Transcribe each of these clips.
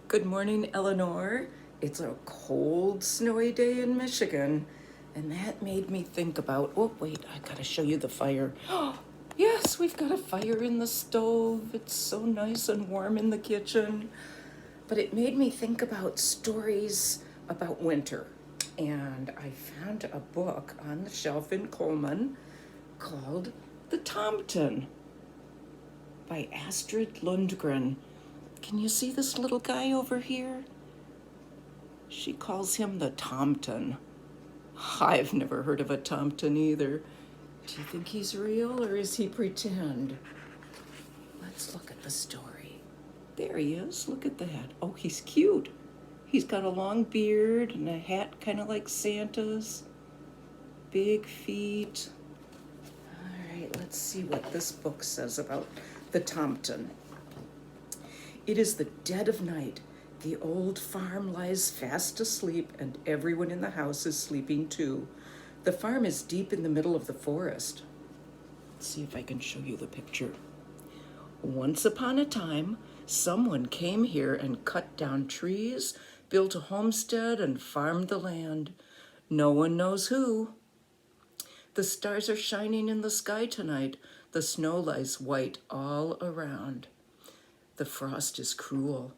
Good morning, Eleanor. It's a cold, snowy day in Michigan, and that made me think about. Oh, wait, I gotta show you the fire. Oh, yes, we've got a fire in the stove. It's so nice and warm in the kitchen. But it made me think about stories about winter. And I found a book on the shelf in Coleman called The Tomten by Astrid Lindgren. Can you see this little guy over here? She calls him the Tomten. I've never heard of a Tomten either. Do you think he's real or is he pretend? Let's look at the story. There he is. Look at that. Oh, he's cute. He's got a long beard and a hat kind of like Santa's. Big feet. All right, let's see what this book says about the Tomten. It is the dead of night. The old farm lies fast asleep, and everyone in the house is sleeping too. The farm is deep in the middle of the forest. Let's see if I can show you the picture. Once upon a time, someone came here and cut down trees, built a homestead, and farmed the land. No one knows who. The stars are shining in the sky tonight. The snow lies white all around. The frost is cruel.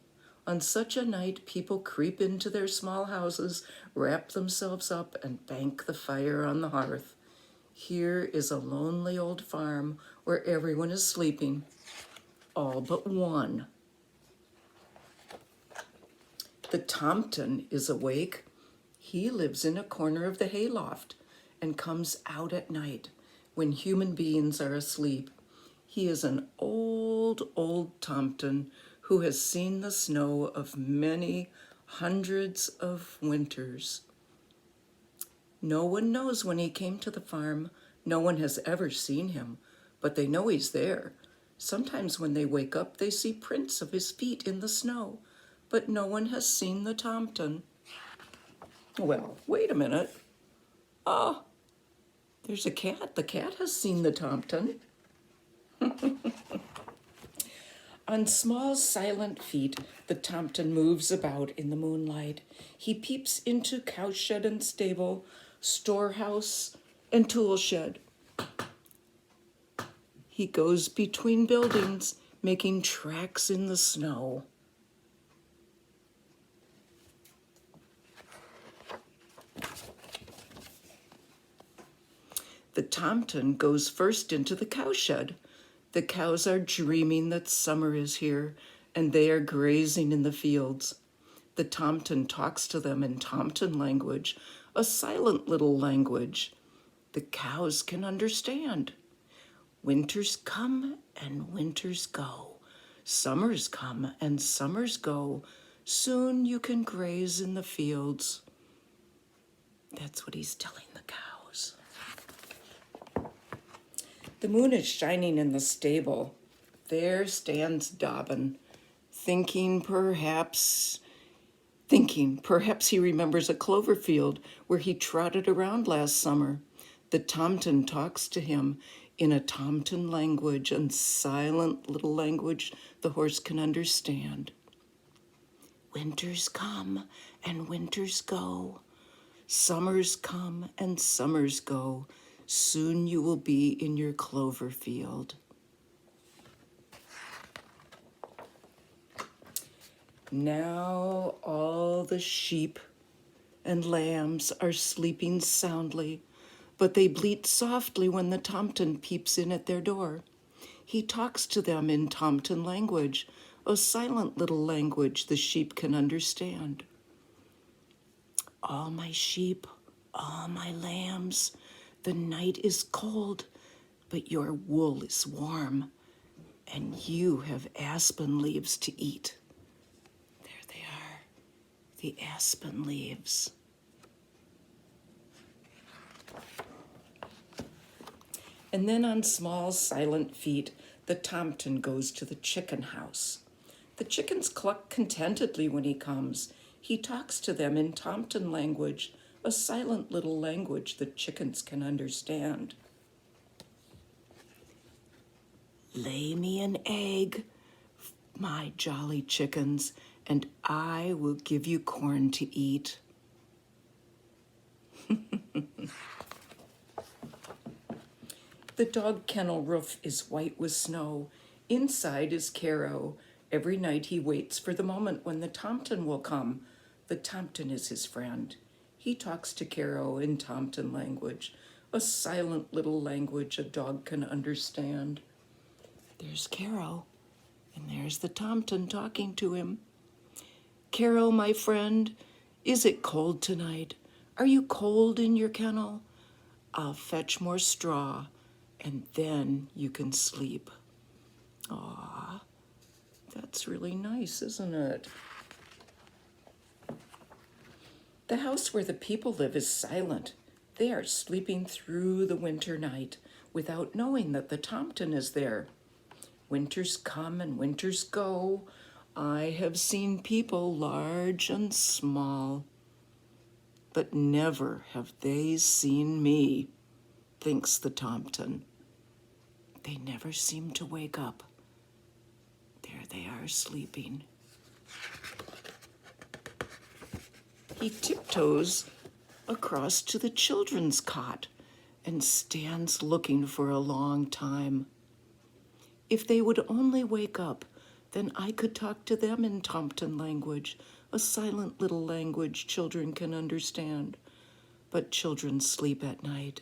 On such a night, people creep into their small houses, wrap themselves up, and bank the fire on the hearth. Here is a lonely old farm where everyone is sleeping, all but one. The Tomten is awake. He lives in a corner of the hayloft and comes out at night when human beings are asleep. He is an old Tomten who has seen the snow of many hundreds of winters. No one knows when he came to the farm. No one has ever seen him, but they know he's there. Sometimes when they wake up, they see prints of his feet in the snow, but no one has seen the Tomten. Well, wait a minute. Ah, there's a cat. The cat has seen the Tomten. On small, silent feet, the Tomten moves about in the moonlight. He peeps into cowshed and stable, storehouse and tool shed. He goes between buildings, making tracks in the snow. The Tomten goes first into the cowshed. The cows are dreaming that summer is here, and they are grazing in the fields. The Tomten talks to them in Tomten language, a silent little language the cows can understand. Winters come and winters go. Summers come and summers go. Soon you can graze in the fields. That's what he's telling the cows. The moon is shining in the stable. There stands Dobbin, thinking perhaps he remembers a clover field where he trotted around last summer. The Tomten talks to him in a Tomten language and silent little language the horse can understand. Winters come and winters go. Summers come and summers go. Soon you will be in your clover field. Now all the sheep and lambs are sleeping soundly, but they bleat softly when the Tomten peeps in at their door. He talks to them in Tomten language, a silent little language the sheep can understand. All my sheep, all my lambs, the night is cold, but your wool is warm, and you have aspen leaves to eat. There they are, the aspen leaves. And then on small, silent feet, the Tomten goes to the chicken house. The chickens cluck contentedly when he comes. He talks to them in Tomten language, a silent little language the chickens can understand. Lay me an egg, my jolly chickens, and I will give you corn to eat. The dog kennel roof is white with snow. Inside is Caro. Every night he waits for the moment when the Tomten will come. The Tomten is his friend. He talks to Caro in Tomten language, a silent little language a dog can understand. There's Caro, and there's the Tomten talking to him. Caro, my friend, is it cold tonight? Are you cold in your kennel? I'll fetch more straw, and then you can sleep. Aw, that's really nice, isn't it? The house where the people live is silent. They are sleeping through the winter night without knowing that the Tomten is there. Winters come and winters go. I have seen people large and small, but never have they seen me, thinks the Tomten. They never seem to wake up. There they are sleeping. He tiptoes across to the children's cot and stands looking for a long time. If they would only wake up, then I could talk to them in Tomten language, a silent little language children can understand. But children sleep at night.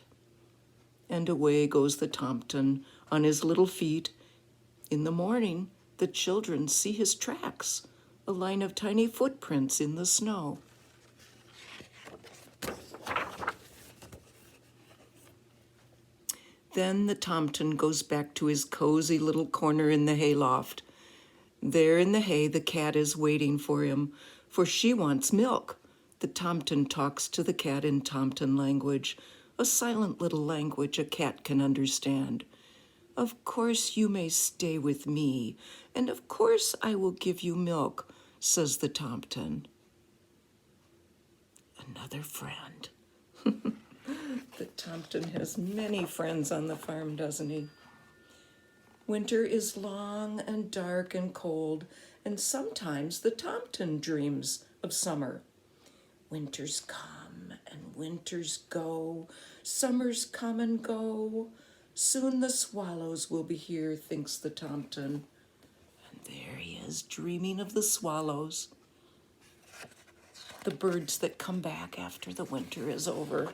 And away goes the Tomten on his little feet. In the morning, the children see his tracks, a line of tiny footprints in the snow. Then the Tomten goes back to his cozy little corner in the hayloft. There in the hay, the cat is waiting for him, for she wants milk. The Tomten talks to the cat in Tomten language, a silent little language a cat can understand. Of course you may stay with me, and of course I will give you milk, says the Tomten. Another friend. The Tomten has many friends on the farm, doesn't he? Winter is long and dark and cold, and sometimes the Tomten dreams of summer. Winters come and winters go, summers come and go. Soon the swallows will be here, thinks the Tomten. And there he is, dreaming of the swallows, the birds that come back after the winter is over.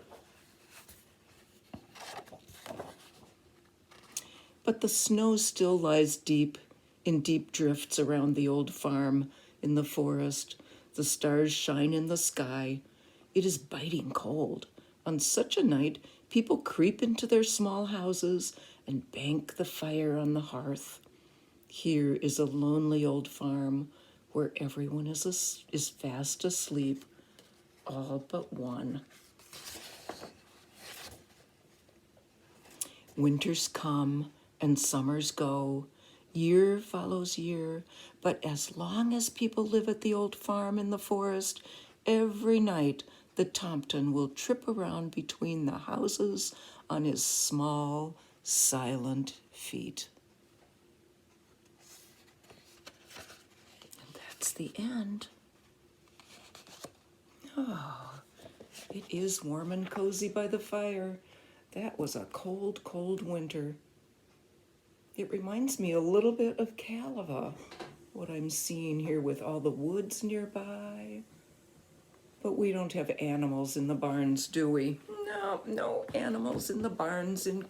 But the snow still lies deep, in deep drifts around the old farm in the forest. The stars shine in the sky. It is biting cold. On such a night, people creep into their small houses and bank the fire on the hearth. Here is a lonely old farm where everyone is fast asleep, all but one. Winters come and summers go. Year follows year, but as long as people live at the old farm in the forest, every night the Tomten will trip around between the houses on his small, silent feet. And that's the end. Oh, it is warm and cozy by the fire. That was a cold, cold winter. It reminds me a little bit of Calava, what I'm seeing here with all the woods nearby. But we don't have animals in the barns, do we? No animals in the barns in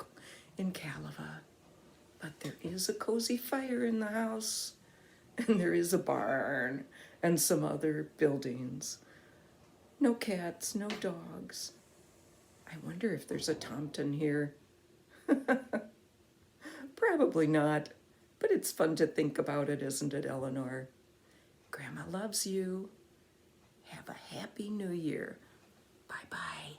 Calava. But there is a cozy fire in the house, and there is a barn and some other buildings. No cats, no dogs. I wonder if there's a Tomten here. Probably not, but it's fun to think about it, isn't it, Eleanor? Grandma loves you. Have a happy new year. Bye-bye.